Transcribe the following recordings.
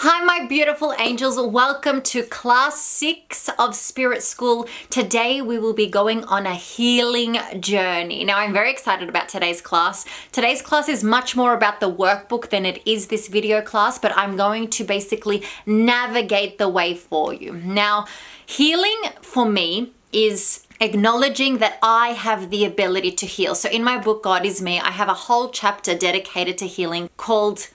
Hi, my beautiful angels. Welcome to class 6 of Spirit School. Today we will be going on a healing journey. Now, I'm very excited about today's class. Today's class is much more about the workbook than it is this video class, but I'm going to basically navigate the way for you. Now, healing for me is acknowledging that I have the ability to heal. So in my book, God is Me, I have a whole chapter dedicated to healing called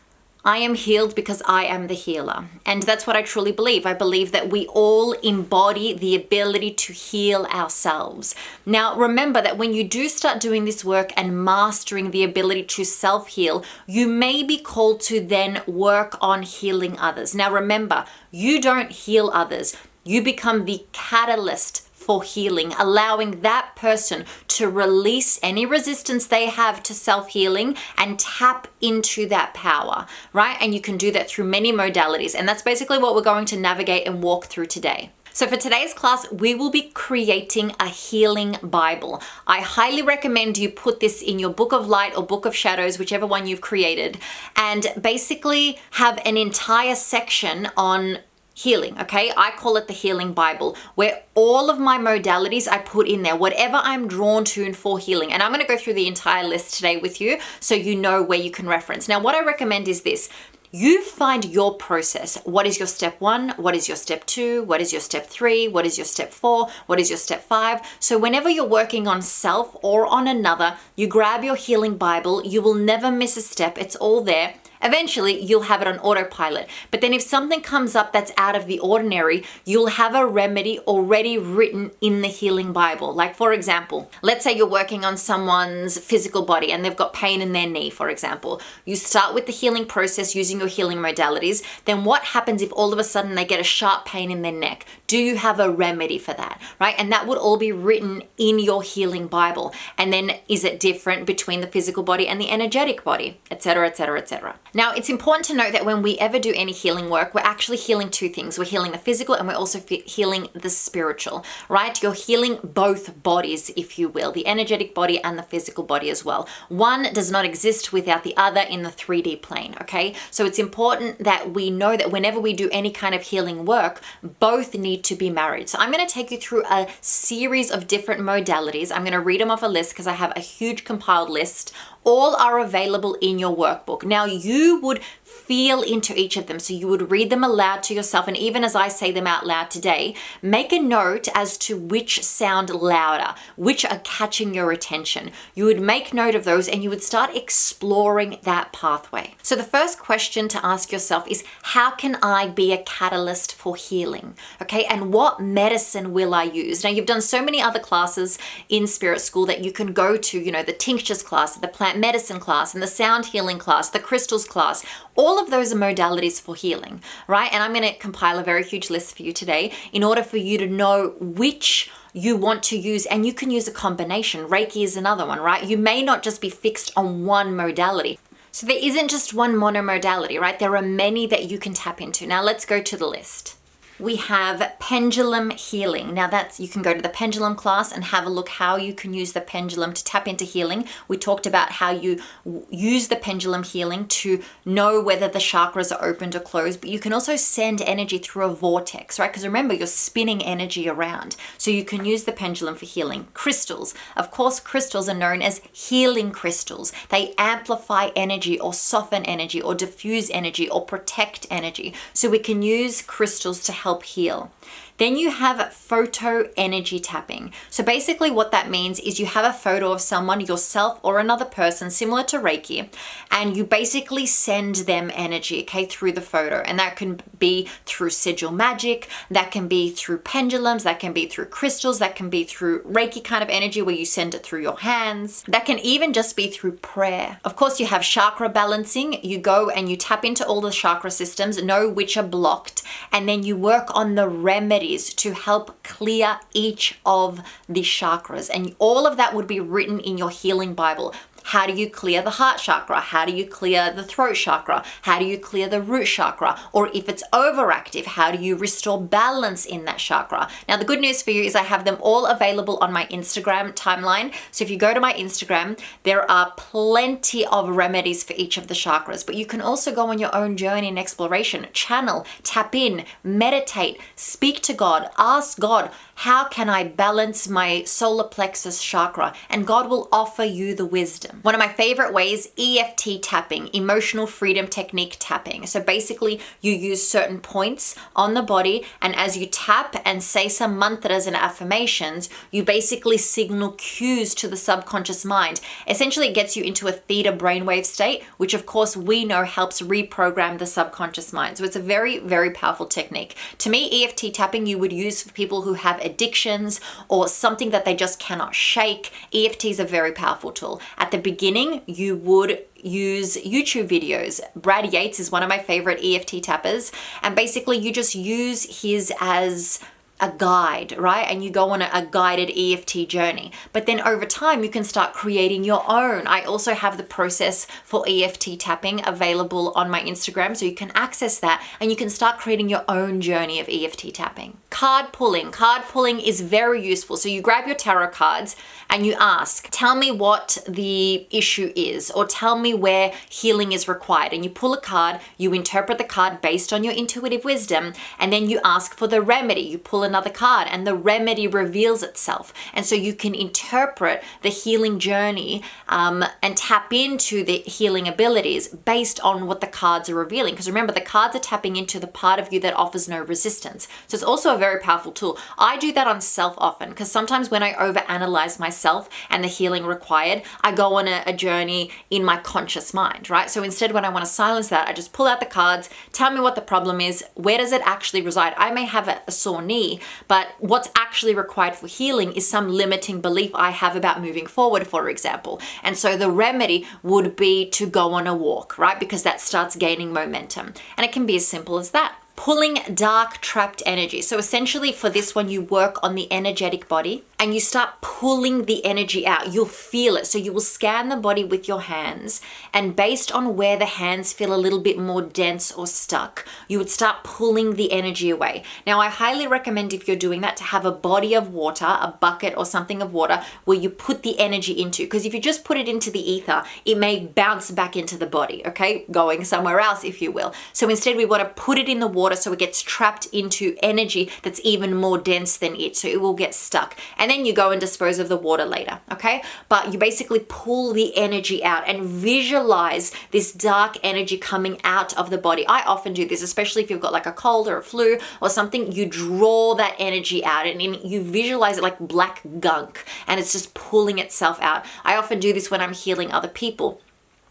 I am healed because I am the healer. And that's what I truly believe. I believe that we all embody the ability to heal ourselves. Now, remember that when you do start doing this work and mastering the ability to self-heal, you may be called to then work on healing others. Now, remember, you don't heal others. You become the catalyst for healing, allowing that person to release any resistance they have to self-healing and tap into that power, right? And you can do that through many modalities. And that's basically what we're going to navigate and walk through today. So for today's class, we will be creating a healing Bible. I highly recommend you put this in your book of light or book of shadows, whichever one you've created, and basically have an entire section on healing, okay? I call it the Healing Bible, where all of my modalities I put in there, whatever I'm drawn to for healing. And I'm going to go through the entire list today with you so you know where you can reference. Now, what I recommend is this. You find your process. What is your step 1? What is your step 2? What is your step 3? What is your step 4? What is your step 5? So whenever you're working on self or on another, you grab your Healing Bible. You will never miss a step. It's all there. Eventually, you'll have it on autopilot. But then if something comes up that's out of the ordinary, you'll have a remedy already written in the Healing Bible. Like, for example, let's say you're working on someone's physical body and they've got pain in their knee, for example. You start with the healing process using your healing modalities. Then what happens if all of a sudden they get a sharp pain in their neck? Do you have a remedy for that, right? And that would all be written in your Healing Bible. And then is it different between the physical body and the energetic body, etc., etc., etc. Now, it's important to note that when we ever do any healing work, we're actually healing two things. We're healing the physical and we're also healing the spiritual, right? You're healing both bodies, if you will, the energetic body and the physical body as well. One does not exist without the other in the 3D plane, okay? So it's important that we know that whenever we do any kind of healing work, both need to be married. So I'm going to take you through a series of different modalities. I'm going to read them off a list because I have a huge compiled list. All are available in your workbook. Now, you would feel into each of them. So you would read them aloud to yourself. And even as I say them out loud today, make a note as to which sound louder, which are catching your attention. You would make note of those and you would start exploring that pathway. So the first question to ask yourself is, how can I be a catalyst for healing? Okay, and what medicine will I use? Now, you've done so many other classes in Spirit School that you can go to, the tinctures class, the plant medicine class, and the sound healing class, the crystals class. All of those are modalities for healing, right? And I'm going to compile a very huge list for you today in order for you to know which you want to use, and you can use a combination. Reiki is another one, right? You may not just be fixed on one modality. So there isn't just one monomodality, right? There are many that you can tap into. Now let's go to the list. We have pendulum healing. Now you can go to the pendulum class and have a look how you can use the pendulum to tap into healing. We talked about how you use the pendulum healing to know whether the chakras are opened or closed, but you can also send energy through a vortex, right? Because remember, you're spinning energy around. So you can use the pendulum for healing. Crystals. Of course, crystals are known as healing crystals. They amplify energy or soften energy or diffuse energy or protect energy. So we can use crystals to help heal. Then you have photo energy tapping. So basically what that means is you have a photo of someone, yourself or another person, similar to Reiki, and you basically send them energy, okay, through the photo. And that can be through sigil magic, that can be through pendulums, that can be through crystals, that can be through Reiki kind of energy where you send it through your hands. That can even just be through prayer. Of course, you have chakra balancing. You go and you tap into all the chakra systems, know which are blocked, and then you work on the remedies to help clear each of the chakras. And all of that would be written in your Healing Bible. How do you clear the heart chakra? How do you clear the throat chakra? How do you clear the root chakra? Or if it's overactive, how do you restore balance in that chakra? Now, the good news for you is I have them all available on my Instagram timeline. So if you go to my Instagram, there are plenty of remedies for each of the chakras, but you can also go on your own journey and exploration, channel, tap in, meditate, speak to God, ask God, how can I balance my solar plexus chakra? And God will offer you the wisdom. One of my favorite ways, EFT tapping, emotional freedom technique tapping. So basically you use certain points on the body, and as you tap and say some mantras and affirmations, you basically signal cues to the subconscious mind. Essentially it gets you into a theta brainwave state, which of course we know helps reprogram the subconscious mind. So it's a very, very powerful technique. To me, EFT tapping you would use for people who have addictions or something that they just cannot shake. EFT is a very powerful tool. At the beginning, you would use YouTube videos. Brad Yates is one of my favorite EFT tappers, and basically you just use his as a guide, right? And you go on a guided EFT journey. But then over time, you can start creating your own. I also have the process for EFT tapping available on my Instagram, so you can access that and you can start creating your own journey of EFT tapping. Card pulling. Card pulling is very useful. So you grab your tarot cards and you ask, tell me what the issue is, or tell me where healing is required. And you pull a card, you interpret the card based on your intuitive wisdom, and then you ask for the remedy. You pull another card and the remedy reveals itself. And so you can interpret the healing journey and tap into the healing abilities based on what the cards are revealing. Because remember, the cards are tapping into the part of you that offers no resistance. So it's also a very powerful tool. I do that on self often because sometimes when I overanalyze myself and the healing required, I go on a journey in my conscious mind, right? So instead, when I want to silence that, I just pull out the cards, tell me what the problem is, where does it actually reside? I may have a sore knee, but what's actually required for healing is some limiting belief I have about moving forward, for example. And so the remedy would be to go on a walk, right? Because that starts gaining momentum. And it can be as simple as that. Pulling dark trapped energy. So essentially for this one, you work on the energetic body and you start pulling the energy out. You'll feel it. So you will scan the body with your hands, and based on where the hands feel a little bit more dense or stuck, you would start pulling the energy away. Now, I highly recommend, if you're doing that, to have a body of water, a bucket or something of water where you put the energy into, because if you just put it into the ether, it may bounce back into the body, okay? Going somewhere else, if you will. So instead we want to put it in the water so it gets trapped into energy that's even more dense than it, so it will get stuck. And then you go and dispose of the water later, okay? But you basically pull the energy out and visualize this dark energy coming out of the body. I often do this, especially if you've got like a cold or a flu or something. You draw that energy out and you visualize it like black gunk, and it's just pulling itself out. I often do this when I'm healing other people.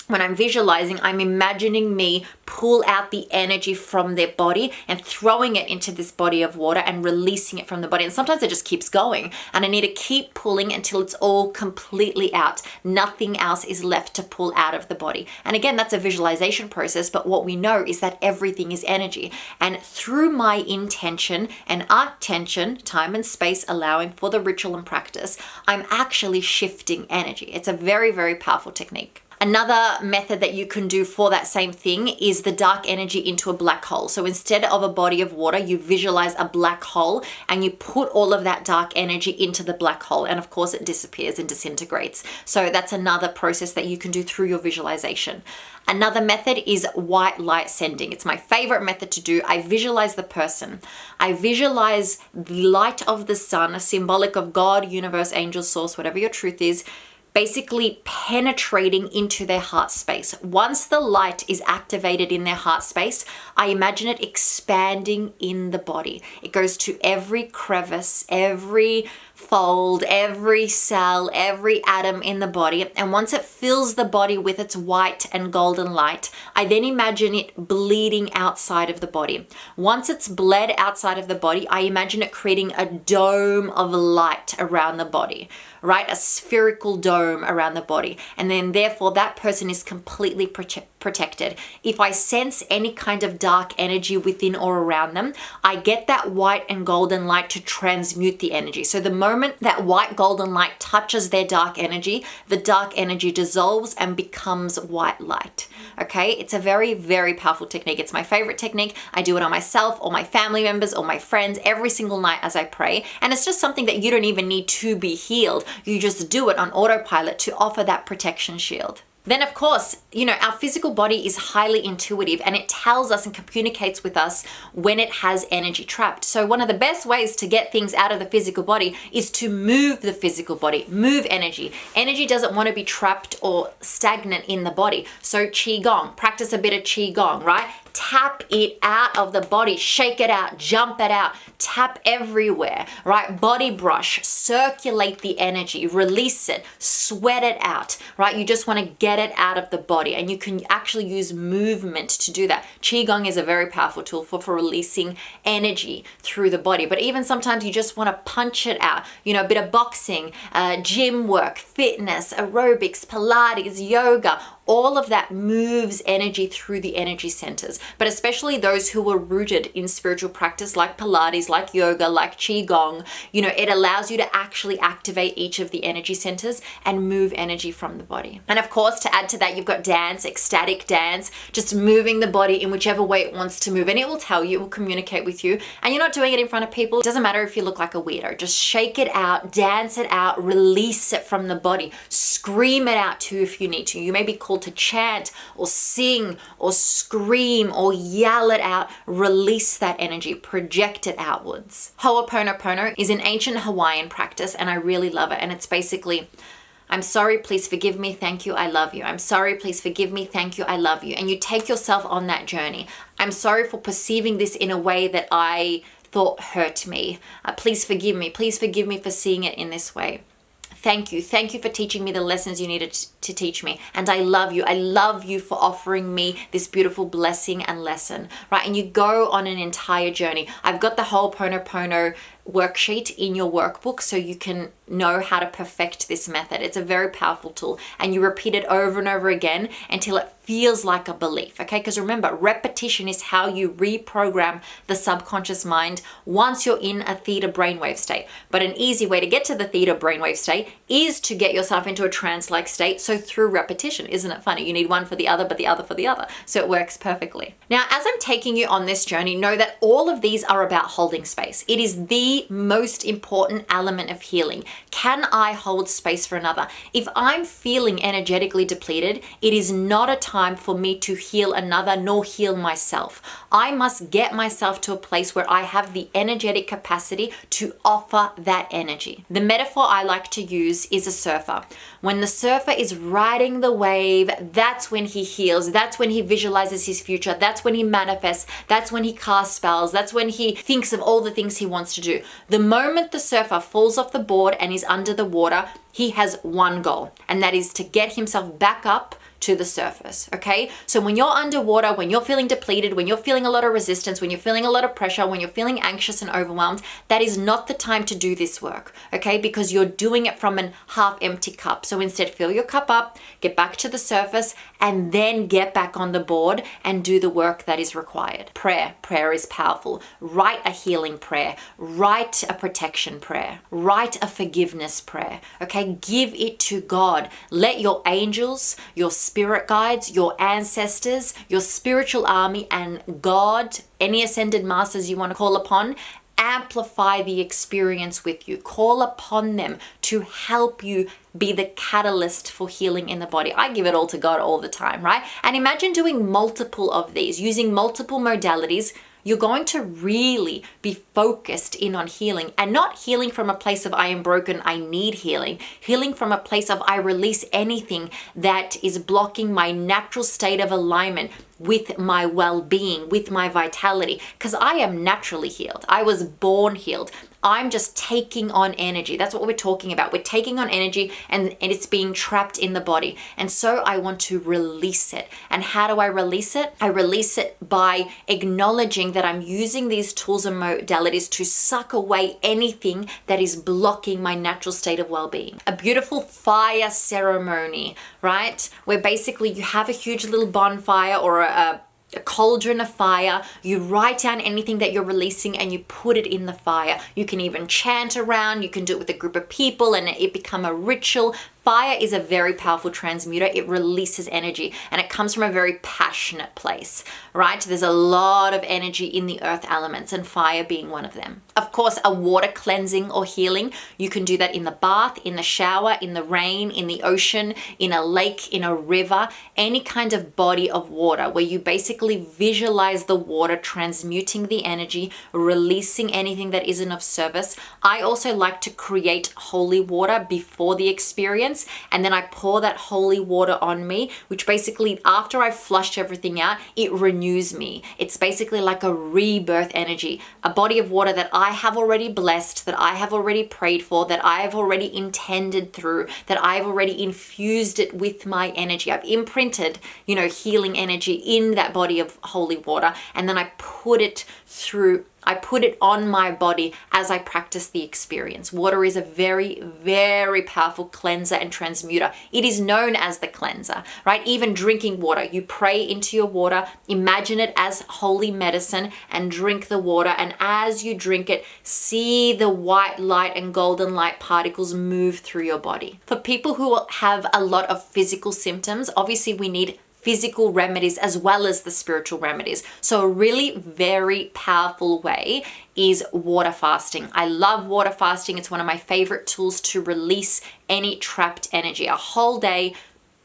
When I'm visualizing, I'm imagining me pull out the energy from their body and throwing it into this body of water and releasing it from the body. And sometimes it just keeps going, and I need to keep pulling until it's all completely out. Nothing else is left to pull out of the body. And again, that's a visualization process, but what we know is that everything is energy. And through my intention and attention, time and space allowing for the ritual and practice, I'm actually shifting energy. It's a very, very powerful technique. Another method that you can do for that same thing is the dark energy into a black hole. So instead of a body of water, you visualize a black hole and you put all of that dark energy into the black hole. And of course it disappears and disintegrates. So that's another process that you can do through your visualization. Another method is white light sending. It's my favorite method to do. I visualize the person. I visualize the light of the sun, symbolic of God, universe, angel, source, whatever your truth is, basically penetrating into their heart space. Once the light is activated in their heart space, I imagine it expanding in the body. It goes to every crevice, every fold, every cell, every atom in the body. And once it fills the body with its white and golden light, I then imagine it bleeding outside of the body. Once it's bled outside of the body, I imagine it creating a dome of light around the body, right? A spherical dome around the body. And then therefore that person is completely protected. If I sense any kind of dark energy within or around them, I get that white and golden light to transmute the energy. So the moment that white golden light touches their dark energy, the dark energy dissolves and becomes white light. Okay, it's a very, very powerful technique. It's my favorite technique. I do it on myself or my family members or my friends every single night as I pray. And it's just something that you don't even need to be healed. You just do it on autopilot to offer that protection shield. Then of course, our physical body is highly intuitive and it tells us and communicates with us when it has energy trapped. So one of the best ways to get things out of the physical body is to move the physical body, move energy. Energy doesn't want to be trapped or stagnant in the body. So Qigong, practice a bit of Qigong, right? Tap it out of the body, shake it out, jump it out, tap everywhere, right? Body brush, circulate the energy, release it, sweat it out, right? You just want to get it out of the body, and you can actually use movement to do that. Qigong is a very powerful tool for releasing energy through the body, but even sometimes you just want to punch it out, a bit of boxing, gym work, fitness, aerobics, Pilates, yoga, all of that moves energy through the energy centers, but especially those who are rooted in spiritual practice like Pilates, like yoga, like Qigong, it allows you to actually activate each of the energy centers and move energy from the body. And of course, to add to that, you've got dance, ecstatic dance, just moving the body in whichever way it wants to move. And it will tell you, it will communicate with you. And you're not doing it in front of people. It doesn't matter if you look like a weirdo. Just shake it out, dance it out, release it from the body. Scream it out too if you need to. You may be called to chant or sing or scream or yell it out. Release that energy, project it outwards. Ho'oponopono is an ancient Hawaiian practice and I really love it. And it's basically, I'm sorry, please forgive me, thank you, I love you. I'm sorry, please forgive me, thank you, I love you. And you take yourself on that journey. I'm sorry for perceiving this in a way that I thought hurt me. Please forgive me for seeing it in this way. Thank you for teaching me the lessons you needed to teach me. And I love you for offering me this beautiful blessing and lesson, right? And you go on an entire journey. I've got the Ho'oponopono worksheet in your workbook so you can know how to perfect this method. It's a very powerful tool and you repeat it over and over again until it feels like a belief, okay? Because remember, repetition is how you reprogram the subconscious mind once you're in a theta brainwave state. But an easy way to get to the theta brainwave state is to get yourself into a trance-like state. So through repetition, isn't it funny? You need one for the other, but the other for the other. So it works perfectly. Now, as I'm taking you on this journey, know that all of these are about holding space. It is the most important element of healing. Can I hold space for another? If I'm feeling energetically depleted, it is not a time for me to heal another nor heal myself. I must get myself to a place where I have the energetic capacity to offer that energy. The metaphor I like to use is a surfer. When the surfer is riding the wave, that's when he heals. That's when he visualizes his future. That's when he manifests. That's when he casts spells. That's when he thinks of all the things he wants to do. The moment the surfer falls off the board and is under the water, he has one goal, and that is to get himself back up to the surface, okay? So when you're underwater, when you're feeling depleted, when you're feeling a lot of resistance, when you're feeling a lot of pressure, when you're feeling anxious and overwhelmed, that is not the time to do this work, okay? Because you're doing it from an half empty cup. So instead, fill your cup up, get back to the surface, and then get back on the board and do the work that is required. Prayer is powerful. Write a healing prayer, write a protection prayer, write a forgiveness prayer, okay? Give it to God. Let your angels, your spirit guides, your ancestors, your spiritual army, and God, any ascended masters you want to call upon, amplify the experience with you. Call upon them to help you be the catalyst for healing in the body. I give it all to God all the time, right? And imagine doing multiple of these, using multiple modalities. You're going to really be focused in on healing, and not healing from a place of I am broken, I need healing. Healing from a place of I release anything that is blocking my natural state of alignment with my well-being, with my vitality, because I am naturally healed. I was born healed. I'm just taking on energy. That's what we're talking about. We're taking on energy and it's being trapped in the body. And so I want to release it. And how do I release it? I release it by acknowledging that I'm using these tools and modalities to suck away anything that is blocking my natural state of well-being. A beautiful fire ceremony, right? Where basically you have a huge little bonfire or a cauldron of fire. You write down anything that you're releasing and you put it in the fire. You can even chant around. You can do it with a group of people and it become a ritual. Fire is a very powerful transmuter. It releases energy and it comes from a very passionate place, right? There's a lot of energy in the earth elements and fire being one of them. Of course, a water cleansing or healing, you can do that in the bath, in the shower, in the rain, in the ocean, in a lake, in a river, any kind of body of water where you basically visualize the water transmuting the energy, releasing anything that isn't of service. I also like to create holy water before the experience. And then I pour that holy water on me, which basically after I've flushed everything out, it renews me. It's basically like a rebirth energy, a body of water that I have already blessed, that I have already prayed for, that I have already intended through, that I've already infused it with my energy. I've imprinted, healing energy in that body of holy water. And then I put it on my body as I practice the experience. Water is a very, very powerful cleanser and transmuter. It is known as the cleanser, right? Even drinking water, you pray into your water, imagine it as holy medicine and drink the water. And as you drink it, see the white light and golden light particles move through your body. For people who have a lot of physical symptoms, obviously we need physical remedies as well as the spiritual remedies. So a really very powerful way is water fasting. I love water fasting. It's one of my favorite tools to release any trapped energy. A whole day,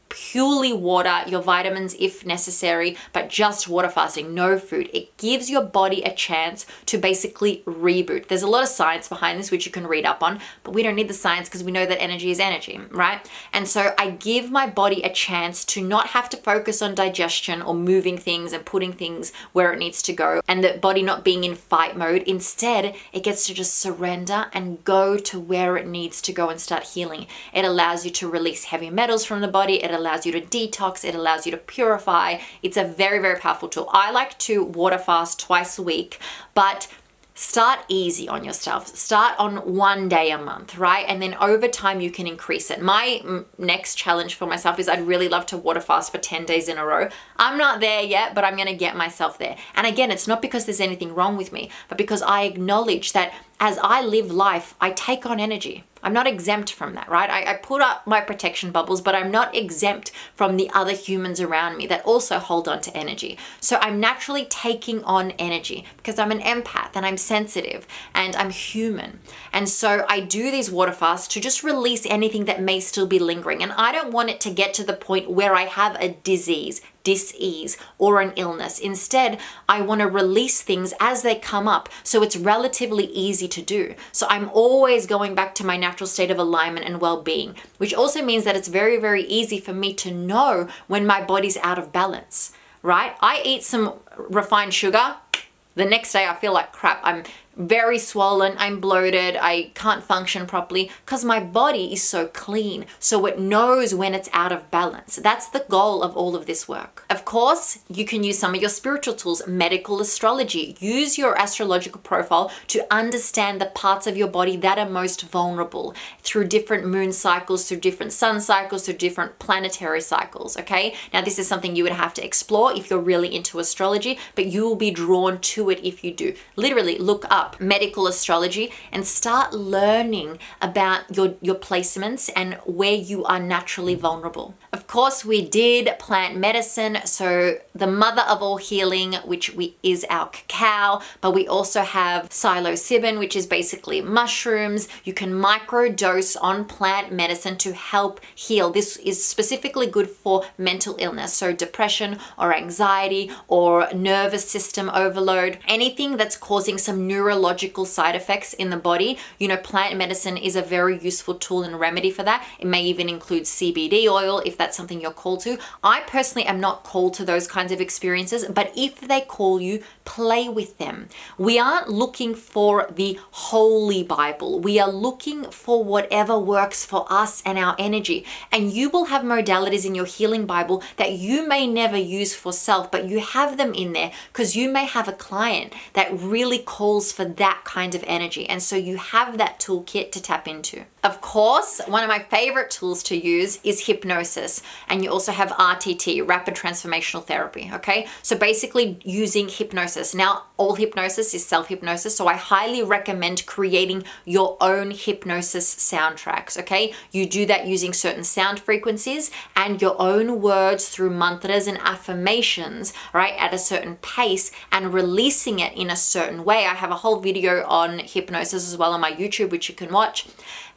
purely water, your vitamins if necessary, but just water fasting, no food. It gives your body a chance to basically reboot. There's a lot of science behind this, which you can read up on, but we don't need the science because we know that energy is energy, right? And so I give my body a chance to not have to focus on digestion or moving things and putting things where it needs to go and the body not being in fight mode. Instead, it gets to just surrender and go to where it needs to go and start healing. It allows you to release heavy metals from the body. It allows you to detox, it allows you to purify. It's a very, very powerful tool. I like to water fast twice a week, but start easy on yourself. Start on 1 day a month, right? And then over time you can increase it. My next challenge for myself is I'd really love to water fast for 10 days in a row. I'm not there yet, but I'm going to get myself there. And again, it's not because there's anything wrong with me, but because I acknowledge that as I live life, I take on energy. I'm not exempt from that, right? I put up my protection bubbles, but I'm not exempt from the other humans around me that also hold on to energy. So I'm naturally taking on energy because I'm an empath and I'm sensitive and I'm human. And so I do these water fasts to just release anything that may still be lingering. And I don't want it to get to the point where I have a disease, dis-ease, or an illness. Instead, I want to release things as they come up so it's relatively easy to do. So I'm always going back to my natural state of alignment and well-being, which also means that it's very, very easy for me to know when my body's out of balance, right? I eat some refined sugar, the next day I feel like crap. I'm very swollen, I'm bloated, I can't function properly because my body is so clean. So it knows when it's out of balance. That's the goal of all of this work. Of course, you can use some of your spiritual tools, medical astrology. Use your astrological profile to understand the parts of your body that are most vulnerable through different moon cycles, through different sun cycles, through different planetary cycles, okay? Now, this is something you would have to explore if you're really into astrology, but you will be drawn to it if you do. Literally, look up medical astrology and start learning about your placements and where you are naturally vulnerable. Of course, we did plant medicine, so the mother of all healing, which is our cacao, but we also have psilocybin, which is basically mushrooms. You can microdose on plant medicine to help heal. This is specifically good for mental illness, so depression or anxiety or nervous system overload, anything that's causing some neurological neurological side effects in the body, plant medicine is a very useful tool and remedy for that. It may even include CBD oil if that's something you're called to. I personally am not called to those kinds of experiences, but if they call you, play with them. We aren't looking for the Holy Bible. We are looking for whatever works for us and our energy. And you will have modalities in your healing Bible that you may never use for self, but you have them in there because you may have a client that really calls for that kind of energy. And so you have that toolkit to tap into. Of course, one of my favorite tools to use is hypnosis. And you also have RTT, rapid transformational therapy. Okay. So basically using hypnosis. Now, all hypnosis is self-hypnosis. So I highly recommend creating your own hypnosis soundtracks. Okay. You do that using certain sound frequencies and your own words through mantras and affirmations, right, at a certain pace and releasing it in a certain way. I have a whole video on hypnosis as well on my YouTube, which you can watch.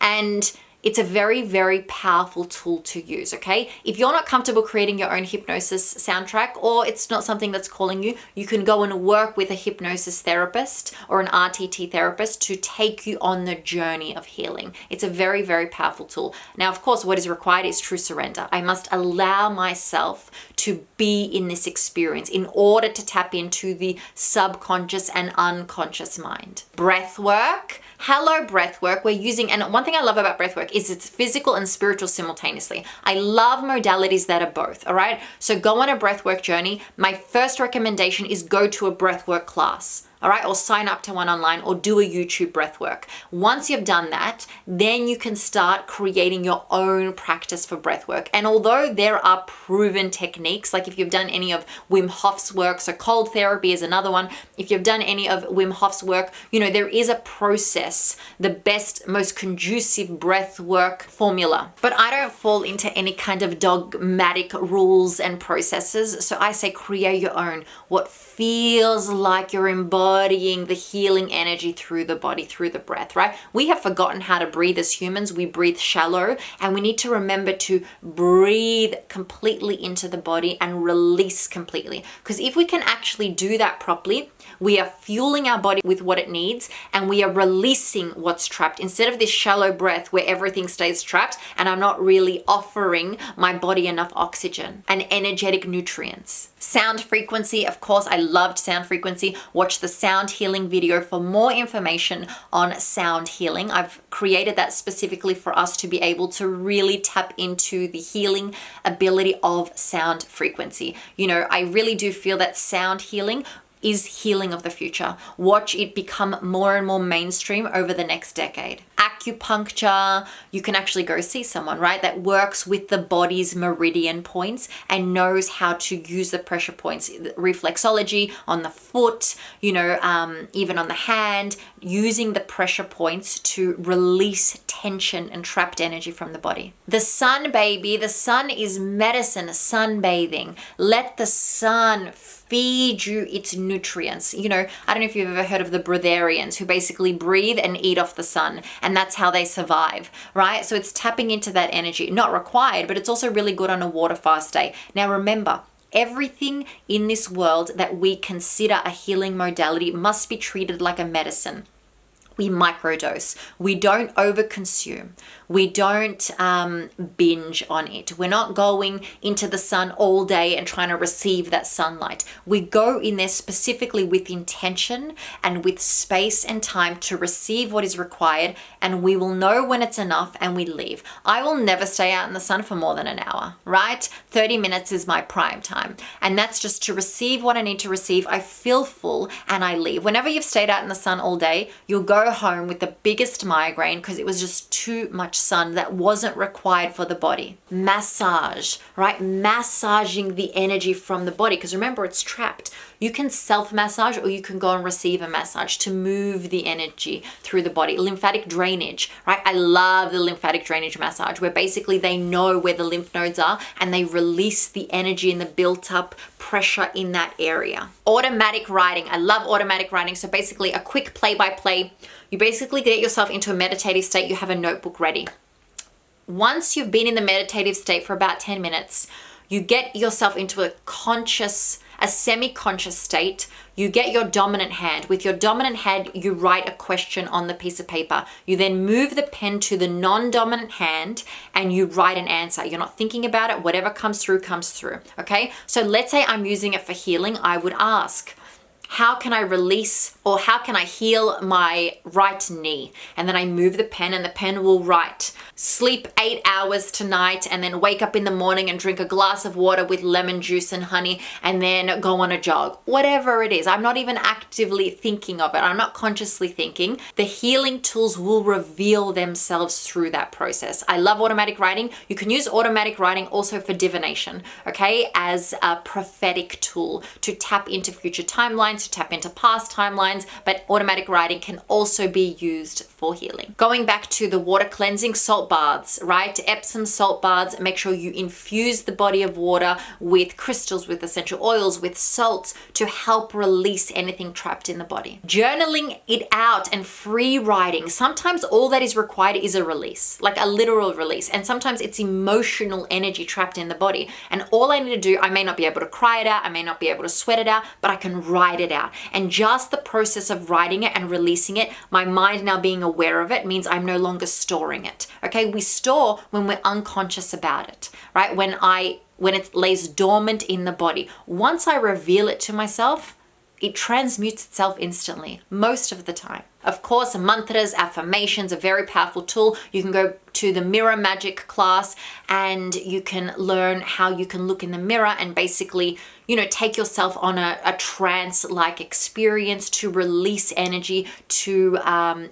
And it's a very, very powerful tool to use, okay? If you're not comfortable creating your own hypnosis soundtrack or it's not something that's calling you, you can go and work with a hypnosis therapist or an RTT therapist to take you on the journey of healing. It's a very, very powerful tool. Now, of course, what is required is true surrender. I must allow myself to be in this experience in order to tap into the subconscious and unconscious mind. Breath work. Hello, breath work. We're using, and one thing I love about breath work is it's physical and spiritual simultaneously. I love modalities that are both, all right? So go on a breathwork journey. My first recommendation is go to a breathwork class. All right, or sign up to one online or do a YouTube breathwork. Once you've done that, then you can start creating your own practice for breathwork. And although there are proven techniques, like if you've done any of Wim Hof's work, so cold therapy is another one. If you've done any of Wim Hof's work, there is a process, the best, most conducive breathwork formula. But I don't fall into any kind of dogmatic rules and processes. So I say create your own, what feels like you're embodying the healing energy through the body, through the breath, right? We have forgotten how to breathe as humans. We breathe shallow and we need to remember to breathe completely into the body and release completely. Because if we can actually do that properly, we are fueling our body with what it needs and we are releasing what's trapped instead of this shallow breath where everything stays trapped and I'm not really offering my body enough oxygen and energetic nutrients. Sound frequency, of course, I loved sound frequency. Watch the sound healing video for more information on sound healing. I've created that specifically for us to be able to really tap into the healing ability of sound frequency. I really do feel that sound healing is healing of the future. Watch it become more and more mainstream over the next decade. Acupuncture, you can actually go see someone, right, that works with the body's meridian points and knows how to use the pressure points, reflexology on the foot, even on the hand, using the pressure points to release tension and trapped energy from the body. The sun, baby, the sun is medicine, sunbathing. Let the sun feed you its nutrients. I don't know if you've ever heard of the breatharians who basically breathe and eat off the sun, and that's how they survive, right? So it's tapping into that energy. Not required, but it's also really good on a water fast day. Now remember, everything in this world that we consider a healing modality must be treated like a medicine. We microdose. We don't overconsume. We don't binge on it. We're not going into the sun all day and trying to receive that sunlight. We go in there specifically with intention and with space and time to receive what is required, and we will know when it's enough and we leave. I will never stay out in the sun for more than an hour, right? 30 minutes is my prime time. And that's just to receive what I need to receive. I feel full and I leave. Whenever you've stayed out in the sun all day, you'll go home with the biggest migraine because it was just too much sun that wasn't required for the body. Massage, right? Massaging the energy from the body, because remember, it's trapped. You can self-massage or you can go and receive a massage to move the energy through the body. Lymphatic drainage, right? I love the lymphatic drainage massage where basically they know where the lymph nodes are and they release the energy and the built up pressure in that area. Automatic writing. I love automatic writing. So basically a quick play-by-play. You basically get yourself into a meditative state. You have a notebook ready. Once you've been in the meditative state for about 10 minutes, you get yourself into a conscious a semi-conscious state, you get your dominant hand. With your dominant hand, you write a question on the piece of paper. You then move the pen to the non-dominant hand and you write an answer. You're not thinking about it. Whatever comes through, comes through. Okay? So let's say I'm using it for healing. I would ask, how can I release or how can I heal my right knee? And then I move the pen and the pen will write, sleep 8 hours tonight and then wake up in the morning and drink a glass of water with lemon juice and honey and then go on a jog. Whatever it is, I'm not even actively thinking of it. I'm not consciously thinking. The healing tools will reveal themselves through that process. I love automatic writing. You can use automatic writing also for divination, okay, as a prophetic tool to tap into future timelines, to tap into past timelines, but automatic writing can also be used for healing. Going back to the water cleansing, salt baths, right? Epsom salt baths, make sure you infuse the body of water with crystals, with essential oils, with salts to help release anything trapped in the body. Journaling it out and free writing. Sometimes all that is required is a release, like a literal release. And sometimes it's emotional energy trapped in the body. And all I need to do, I may not be able to cry it out, I may not be able to sweat it out, but I can write it out. And just the process of writing it and releasing it, my mind now being aware of it means I'm no longer storing it. Okay, we store when we're unconscious about it, right? When it lays dormant in the body. Once I reveal it to myself, it transmutes itself instantly, most of the time. Of course, mantras, affirmations, a very powerful tool. You can go to the mirror magic class and you can learn how you can look in the mirror and basically, take yourself on a trance-like experience to release energy, to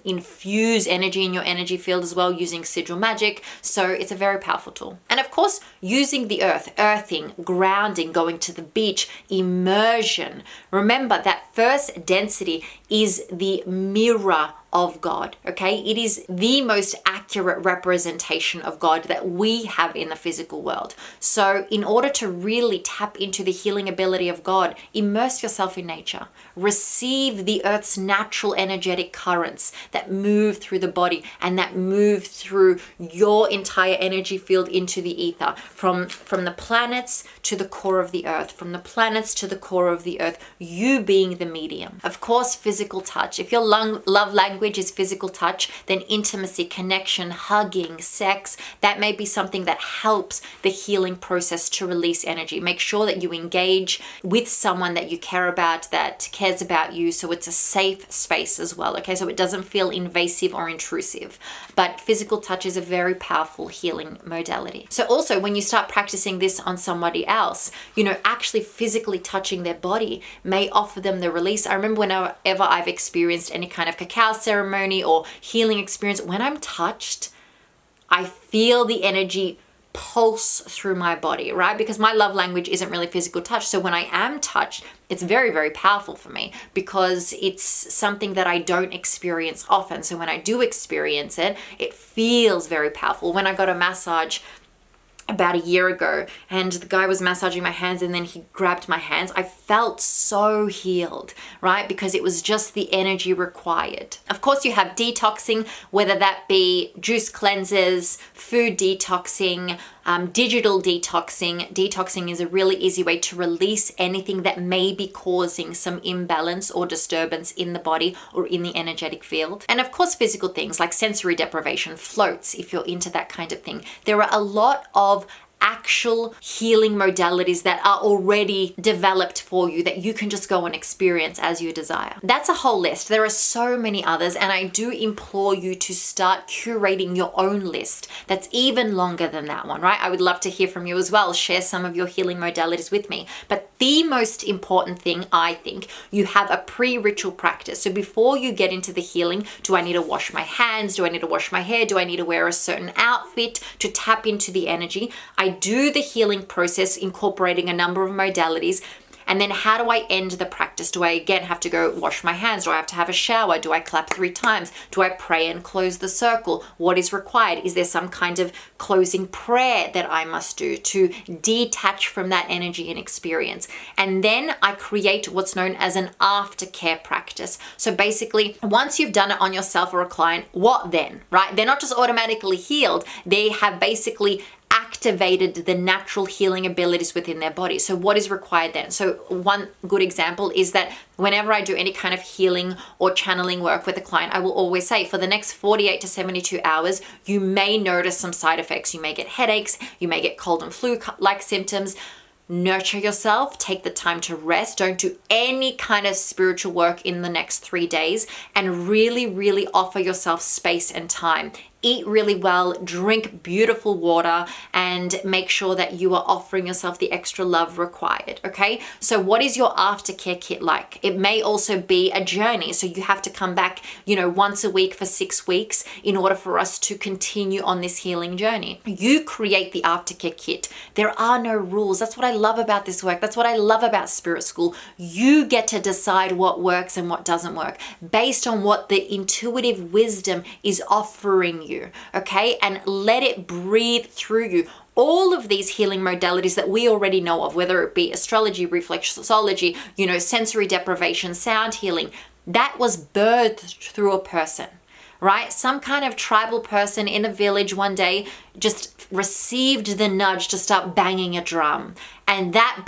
infuse energy in your energy field as well using sigil magic. So it's a very powerful tool. And of course, using the earth, earthing, grounding, going to the beach, immersion. Remember that first density is the mirror of God, okay? It is the most accurate representation of God that we have in the physical world. So in order to really tap into the healing ability of God, immerse yourself in nature. Receive the earth's natural energetic currents that move through the body and that move through your entire energy field into the ether, from the planets to the core of the earth, from the planets to the core of the earth, you being the medium. Of course, physical touch. If your love language is physical touch, then intimacy, connection, hugging, sex, that may be something that helps the healing process to release energy. Make sure that you engage with someone that you care about, that cares about you, so it's a safe space as well, okay? So it doesn't feel invasive or intrusive. But physical touch is a very powerful healing modality. So also when you start practicing this on somebody else, actually physically touching their body may offer them the release. I remember whenever I've experienced any kind of cacao ceremony or healing experience, when I'm touched, I feel the energy pulse through my body, right? Because my love language isn't really physical touch. So when I am touched, it's very, very powerful for me because it's something that I don't experience often. So when I do experience it, it feels very powerful. When I got a massage about a year ago and the guy was massaging my hands and then he grabbed my hands, I felt so healed, right? Because it was just the energy required. Of course, you have detoxing, whether that be juice cleanses, food detoxing, digital detoxing. Detoxing is a really easy way to release anything that may be causing some imbalance or disturbance in the body or in the energetic field. And of course, physical things like sensory deprivation, floats, if you're into that kind of thing. There are a lot of actual healing modalities that are already developed for you that you can just go and experience as you desire. That's a whole list. There are so many others, and I do implore you to start curating your own list that's even longer than that one, right? I would love to hear from you as well. Share some of your healing modalities with me. But the most important thing, I think, you have a pre-ritual practice. So before you get into the healing, do I need to wash my hands? Do I need to wash my hair? Do I need to wear a certain outfit to tap into the energy? I do the healing process incorporating a number of modalities. And then how do I end the practice? Do I again have to go wash my hands? Do I have to have a shower? Do I clap 3 times? Do I pray and close the circle? What is required? Is there some kind of closing prayer that I must do to detach from that energy and experience? And then I create what's known as an aftercare practice. So basically, once you've done it on yourself or a client, what then, right? They're not just automatically healed. They have basically activated the natural healing abilities within their body. So what is required then? So one good example is that whenever I do any kind of healing or channeling work with a client, I will always say for the next 48 to 72 hours, you may notice some side effects. You may get headaches, you may get cold and flu-like symptoms. Nurture yourself, take the time to rest. Don't do any kind of spiritual work in the next 3 days, and really, really offer yourself space and time. Eat really well, drink beautiful water, and make sure that you are offering yourself the extra love required, okay? So what is your aftercare kit like? It may also be a journey. So you have to come back, once a week for 6 weeks in order for us to continue on this healing journey. You create the aftercare kit. There are no rules. That's what I love about this work. That's what I love about Spirit School. You get to decide what works and what doesn't work based on what the intuitive wisdom is offering you, okay? And let it breathe through you. All of these healing modalities that we already know of, whether it be astrology, reflexology, sensory deprivation, sound healing, that was birthed through a person, right? Some kind of tribal person in a village one day just received the nudge to start banging a drum. And that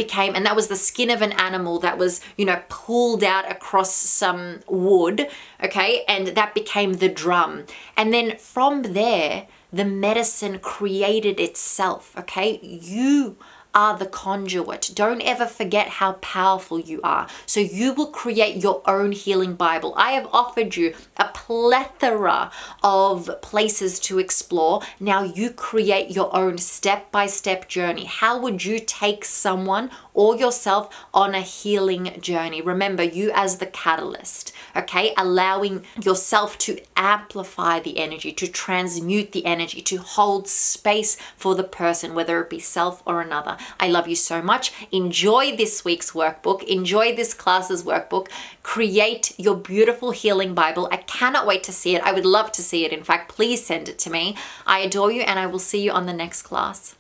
was the skin of an animal that was, pulled out across some wood, okay? And that became the drum. And then from there, the medicine created itself, okay? You are the conduit. Don't ever forget how powerful you are. So you will create your own healing Bible. I have offered you a plethora of places to explore. Now you create your own step-by-step journey. How would you take someone or yourself on a healing journey? Remember, you as the catalyst, okay? Allowing yourself to amplify the energy, to transmute the energy, to hold space for the person, whether it be self or another. I love you so much. Enjoy this week's workbook. Enjoy this class's workbook. Create your beautiful healing Bible. I cannot wait to see it. I would love to see it. In fact, please send it to me. I adore you, and I will see you on the next class.